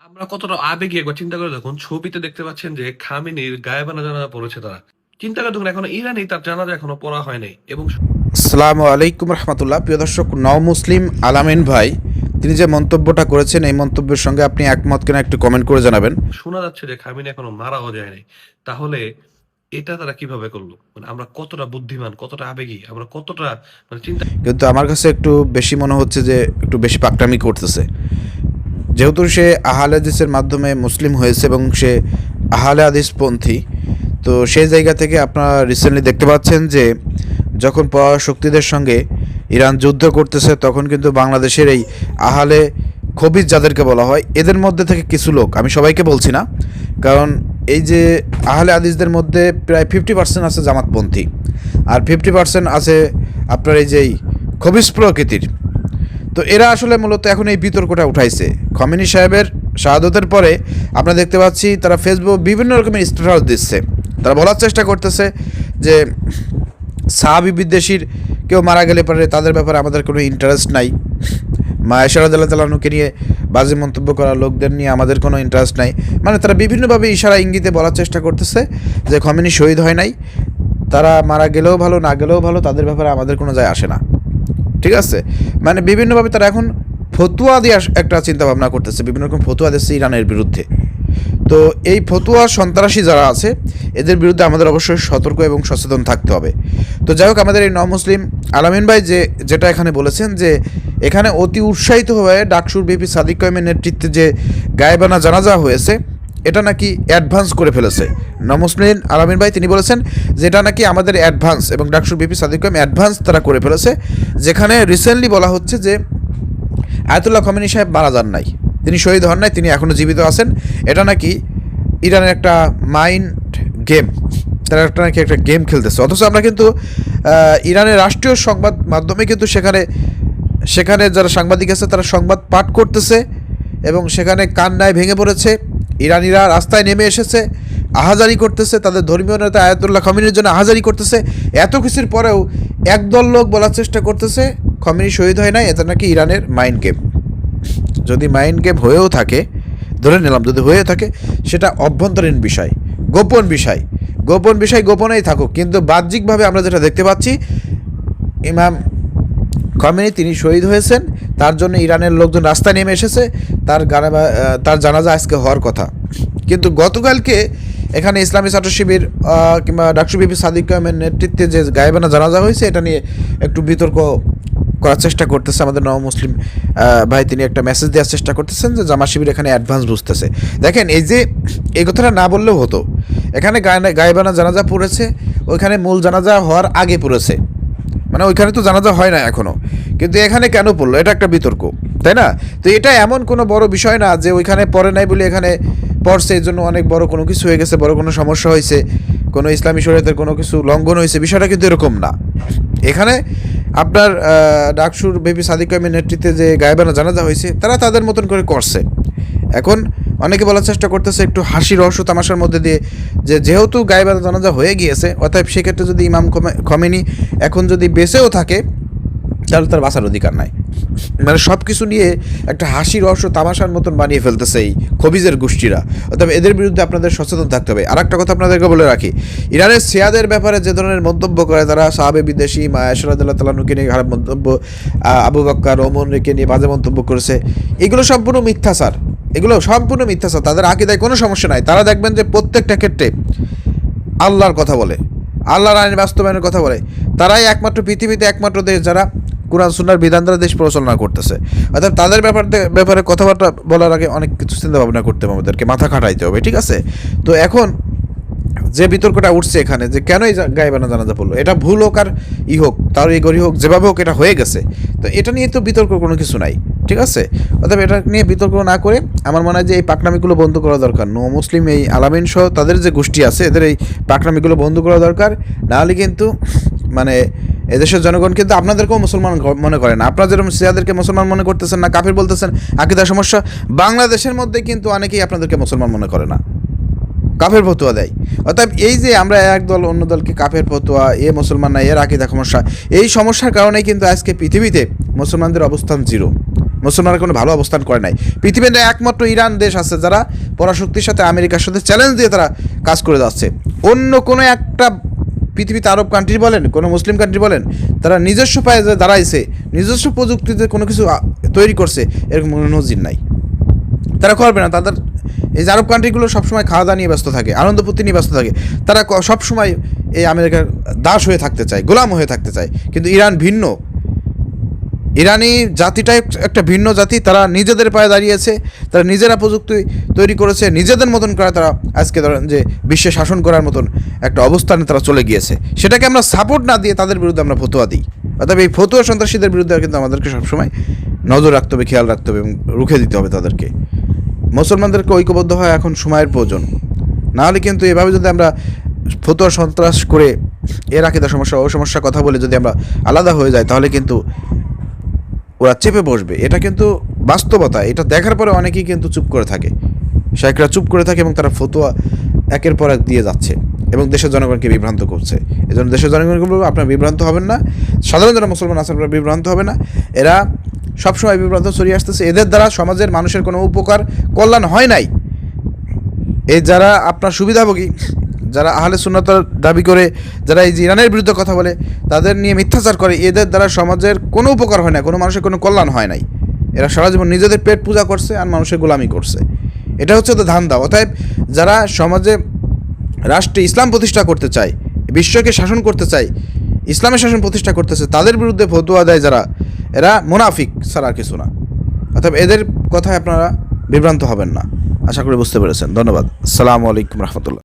আমরা কতটা আবেগী একবার চিন্তা করে দেখুন, ছবিতে দেখতে পাচ্ছেন যে খামেনির গায়েবানা জানাজা পড়েছে তারা। চিন্তা করে দেখুন এখনো ইরানেই তার জানাজা এখনো পড়া হয় নাই এবং আসসালামু আলাইকুম রহমতুল্লাহ। প্রিয় দর্শক, মুসলিম আলামিন ভাই তিনি যে মন্তব্যটা করেছেন এই মন্তব্যের সঙ্গে আপনি একমত কিনা একটু কমেন্ট করে জানাবেন। শোনা যাচ্ছে যে খামেনি এখনো মারাও যায় নাই। তাহলে এটা তারা কিভাবে করলো? মানে আমরা কতটা বুদ্ধিমান, কতটা আবেগী, আমরা কতটা মানে চিন্তা। কিন্তু আমার কাছে একটু বেশি মনে হচ্ছে যে একটু বেশি পাকটামি করতেছে, যেহেতু সে আহলে হাদিসের মাধ্যমে মুসলিম হয়েছে এবং সে আহলে হাদিস পন্থী। তো সেই জায়গা থেকে আপনারা রিসেন্টলি দেখতে পাচ্ছেন যে যখন পরাশক্তিদের সঙ্গে ইরান যুদ্ধ করতেছে তখন কিন্তু বাংলাদেশের এই আহলে খবিজ যাদেরকে বলা হয় এদের মধ্যে থেকে কিছু লোক, আমি সবাইকে বলছি না, কারণ এই যে আহলে হাদিসদের মধ্যে প্রায় 50% আছে জামাতপন্থী আর 50% আছে আপনার এই যেই খবিজ প্রকৃতির। তো এরা আসলে মূলত এখন এই বিতর্কটা উঠাইছে খমেনি সাহেবের শাহাদতের পরে। আমরা দেখতে পাচ্ছি তারা ফেসবুক বিভিন্ন রকমের স্ট্যাটাস দিচ্ছে, তারা বলার চেষ্টা করতেছে যে সাহাবী বিদ্বেষীর কেউ মারা গেলে পরে তাদের ব্যাপারে আমাদের কোনো ইন্টারেস্ট নাই, মায়েশা রাদিয়াল্লাহু তাআলাকে নিয়ে বাজে মন্তব্য করা লোকদের নিয়ে আমাদের কোনো ইন্টারেস্ট নাই। মানে তারা বিভিন্নভাবে ইশারা ইঙ্গিতে বলার চেষ্টা করতেছে যে খমেনি শহীদ হয় নাই, তারা মারা গেলেও ভালো না গেলেও ভালো, তাদের ব্যাপারে আমাদের কোনো যায় আসে না। ঠিক আছে, মানে বিভিন্নভাবে তারা এখন ফতুয়া দিয়ে একটা চিন্তা ভাবনা করতেছে, বিভিন্ন রকম ফতুয়া দিচ্ছে ইরানের বিরুদ্ধে। তো এই ফতুয়া সন্ত্রাসী যারা আছে এদের বিরুদ্ধে আমাদের অবশ্যই সতর্ক এবং সচেতন থাকতে হবে। তো যাই হোক, আমাদের এই মুসলিম আলামিন ভাই যেটা এখানে বলেছেন যে এখানে অতি উৎসাহিত হয়ে ডাকসুর বিপি সাদিক কায়েমের নেতৃত্বে যে গায়েবানা জানাজা হয়েছে এটা নাকি অ্যাডভান্স করে ফেলেছে। মুসলিম আলামিন ভাই তিনি বলেছেন যে এটা নাকি আমাদের অ্যাডভান্স এবং ডাকসুর বিপি সাদিক কায়েম অ্যাডভান্স তারা করে ফেলেছে, যেখানে রিসেন্টলি বলা হচ্ছে যে আয়াতুল্লাহ খমেনি সাহেব মারা যান নাই, তিনি শহীদ হন নাই, তিনি এখনও জীবিত আছেন। এটা নাকি ইরানের একটা মাইন্ড গেম, তারা নাকি একটা গেম খেলতেছে। অথচ আমরা কিন্তু ইরানের রাষ্ট্রীয় সংবাদ মাধ্যমে কিন্তু সেখানে যারা সাংবাদিক আছে তারা সংবাদ পাঠ করতেছে এবং সেখানে কান্নায় ভেঙে পড়েছে। ইরানিরা রাস্তায় নেমে এসেছে, আহাজারি করতেছে, তাদের ধর্মীয় নেতা আয়াতুল্লাহ খমেনির জন্য আহাজারি করতেছে। এত কিছুর পরেও একদল লোক বলার চেষ্টা করতেছে খমেনি শহীদ হয় নাই, এটা নাকি ইরানের মাইন্ড গেম। যদি মাইন্ড গেম হয়েও থাকে, ধরে নিলাম যদি হয়ে থাকে, সেটা অভ্যন্তরীণ বিষয়, গোপন বিষয় গোপনেই থাকুক, কিন্তু বাহ্যিকভাবে আমরা যেটা দেখতে পাচ্ছি ইমাম খমেনি তিনি শহীদ হয়েছেন, তার জন্য ইরানের লোকজন রাস্তায় নেমে এসেছে, তার জানাজা আজকে হওয়ার কথা। কিন্তু গতকালকে এখানে ইসলামী ছাত্র শিবির কিংবা ডাকসু বিপি সাদিক কায়েমের নেতৃত্বে যে গায়েবানা জানাজা হয়েছে এটা নিয়ে একটু বিতর্ক করার চেষ্টা করতেছে আমাদের মুসলিম ভাই, তিনি একটা মেসেজ দেওয়ার চেষ্টা করতেছেন যে জামা শিবির এখানে অ্যাডভান্স বুঝতেছে। দেখেন এই কথাটা না বললেও হতো, এখানে গায়েবানা জানাজা পড়েছে, ওইখানে মূল জানাজা হওয়ার আগে পড়েছে, মানে ওইখানে তো জানাজা হয় না এখনও, কিন্তু এখানে কেন পড়লো এটা একটা বিতর্ক, তাই না? তো এটা এমন কোনো বড় বিষয় না যে ওইখানে পড়ে নাই বলে এখানে পড়ছে এই জন্য অনেক বড় কোনো কিছু হয়ে গেছে, বড় কোনো সমস্যা হয়েছে, কোনো ইসলামী শরীয়তের কোনো কিছু লঙ্ঘন হয়েছে, বিষয়টা কিন্তু এরকম না। এখানে আপনার ডাকসুর বেবি সাদিক কায়েমের নেতৃত্বে যে গায়েবানা জানাজা হয়েছে তারা তাদের মতন করে করছে। এখন অনেকে বলার চেষ্টা করতেছে একটু হাসি রহস্য তামাশার মধ্যে দিয়ে যে যেহেতু গায়েবানা জানাজা হয়ে গিয়েছে, অতএব সেক্ষেত্রে যদি ইমাম খমেনি এখন যদি বেঁচেও থাকে তাহলে তার বাঁচার অধিকার নাই। মানে সব কিছু নিয়ে একটা হাসি রহস্য তামাশার মতন বানিয়ে ফেলতেছে এই খবিজের গোষ্ঠীরা, অর্থাৎ এদের বিরুদ্ধে আপনাদের সচেতন থাকতে হবে। আর একটা কথা আপনাদেরকে বলে রাখি, ইরানের শিয়াদের ব্যাপারে যে ধরনের মন্তব্য করে তারা, সাহাবে বিদেশি মায়েশা রাদিয়াল্লাহু তাআলাকে নিয়ে খারাপ মন্তব্য, আবু বকর ওমরকে নিয়ে বাজে মন্তব্য করেছে, এগুলো সম্পূর্ণ মিথ্যাচার, তাদের আকীদায় কোনো সমস্যা নাই। তারা দেখবেন যে প্রত্যেকটা ক্ষেত্রে আল্লাহর কথা বলে, আল্লাহর আইন বাস্তবায়নের কথা বলে, তারাই একমাত্র পৃথিবীতে একমাত্র দেশ যারা কোরআন সুন্নাহর বিধান দ্বারা দেশ পরিচালনা করতেছে। অর্থাৎ তাদের ব্যাপারে কথাবার্তা বলার আগে অনেক কিছু চিন্তা ভাবনা করতে হবে, আমাদেরকে মাথা খাটাইতে হবে, ঠিক আছে? তো এখন যে বিতর্কটা উঠছে এখানে যে কেন এই গায়েবানা জানাজা পড়লো, এটা ভুল হোক আর হোক, তার এই গরি হোক, যেভাবে হোক এটা হয়ে গেছে, তো এটা নিয়ে তো বিতর্ক কোনো কিছু নাই, ঠিক আছে? অর্থাৎ এটা নিয়ে বিতর্ক না করে আমার মনে হয় যে এই পাকনামিগুলো বন্ধ করা দরকার। মুসলিম এই আলামিন সহ তাদের যে গোষ্ঠী আছে এদের এই পাকনামিগুলো বন্ধ করা দরকার, নাহলে কিন্তু মানে এদেশের জনগণ কিন্তু আপনাদেরকেও মুসলমান মনে করে না। আপনারা যেরকম সিয়াদেরকে মুসলমান মনে করতেছেন না, কাফির বলতেছেন, আকীদা সমস্যা, বাংলাদেশের মধ্যে কিন্তু অনেকেই আপনাদেরকে মুসলমান মনে করে না, কাফের ফতোয়া দেয়। অর্থাৎ এই যে আমরা এক দল অন্য দলকে কাফের ফতোয়া, মুসলমান না, এর আকীদা সমস্যা, এই সমস্যার কারণেই কিন্তু আজকে পৃথিবীতে মুসলমানদের অবস্থান জিরো। মুসলমানরা কোনো ভালো অবস্থান করে নাই। পৃথিবীতে একমাত্র ইরান দেশ আছে যারা পরাশক্তির সাথে আমেরিকার সাথে চ্যালেঞ্জ দিয়ে তারা কাজ করে যাচ্ছে। অন্য কোনো একটা পৃথিবীতে আরব কান্ট্রি বলেন, কোনো মুসলিম কান্ট্রি বলেন, তারা নিজস্ব পায়ে যে দাঁড়াইছে, নিজস্ব প্রযুক্তিতে কোনো কিছু তৈরি করছে, এরকম কোনো নজির নাই। তারা করবে না। তাদের এই যে আরব কান্ট্রিগুলো সবসময় খাওয়া দাওয়া নিয়ে ব্যস্ত থাকে, আনন্দ ফুর্তি নিয়ে ব্যস্ত থাকে। তারা সবসময় এই আমেরিকার দাস হয়ে থাকতে চায়, গোলাম হয়ে থাকতে চায়। কিন্তু ইরান ভিন্ন। ইরানি জাতিটাই একটা ভিন্ন জাতি। তারা নিজেদের পায়ে দাঁড়িয়েছে, তারা নিজেরা প্রযুক্তি তৈরি করেছে, নিজেদের মতন করে তারা আজকে ধরেন যে বিশ্বে শাসন করার মতন একটা অবস্থানে তারা চলে গিয়েছে। সেটাকে আমরা সাপোর্ট না দিয়ে তাদের বিরুদ্ধে আমরা ফতোয়া দিই। অর্থাৎ এই ফতোয়া সন্ত্রাসীদের বিরুদ্ধে কিন্তু আমাদেরকে সবসময় নজর রাখতে হবে, খেয়াল রাখতে হবে এবং রুখে দিতে হবে তাদেরকে। মুসলমানদেরকে ঐক্যবদ্ধ হয় এখন সময়ের প্রয়োজন। নাহলে কিন্তু এভাবে যদি আমরা ফতোয়া সন্ত্রাস করে এর আকিদা সমস্যা ও সমস্যার কথা বলে যদি আমরা আলাদা হয়ে যাই, তাহলে কিন্তু ওরা চেপে বসবে। এটা কিন্তু বাস্তবতা। এটা দেখার পরে অনেকেই কিন্তু চুপ করে থাকে, শাইখরা চুপ করে থাকে এবং তারা ফতোয়া একের পর এক দিয়ে যাচ্ছে এবং দেশের জনগণকে বিভ্রান্ত করছে। এই জন্য দেশের জনগণকে বলবো, আপনারা বিভ্রান্ত হবেন না। সাধারণ যারা মুসলমান আছেন আপনারা বিভ্রান্ত হবে না। এরা সবসময় বিভ্রান্ত ছড়িয়ে আসতেছে। এদের দ্বারা সমাজের মানুষের কোনো উপকার কল্যাণ হয় নাই। এই যারা আপনার সুবিধাভোগী, যারা আহলে সুন্নাতের দাবি করে, যারা এই যে ইরানের বিরুদ্ধে কথা বলে, তাদের নিয়ে মিথ্যাচার করে, এদের দ্বারা সমাজের কোনো উপকার হয় না, কোনো মানুষের কোনো কল্যাণ হয় নাই। এরা সারা জীবন নিজেদের পেট পূজা করছে আর মানুষের গোলামি করছে। এটা হচ্ছে তো ধান্দা। অতএব যারা সমাজে রাষ্ট্রে ইসলাম প্রতিষ্ঠা করতে চায়, বিশ্বকে শাসন করতে চায়, ইসলামের শাসন প্রতিষ্ঠা করতেছে, তাদের বিরুদ্ধে ফতোয়া দেয় যারা, এরা মুনাফিক ছাড়া আর কিছু না। অতএব এদের কথায় আপনারা বিভ্রান্ত হবেন না। আশা করি বুঝতে পেরেছেন। ধন্যবাদ। আসসালামু আলাইকুম রহমতুল্লাহ।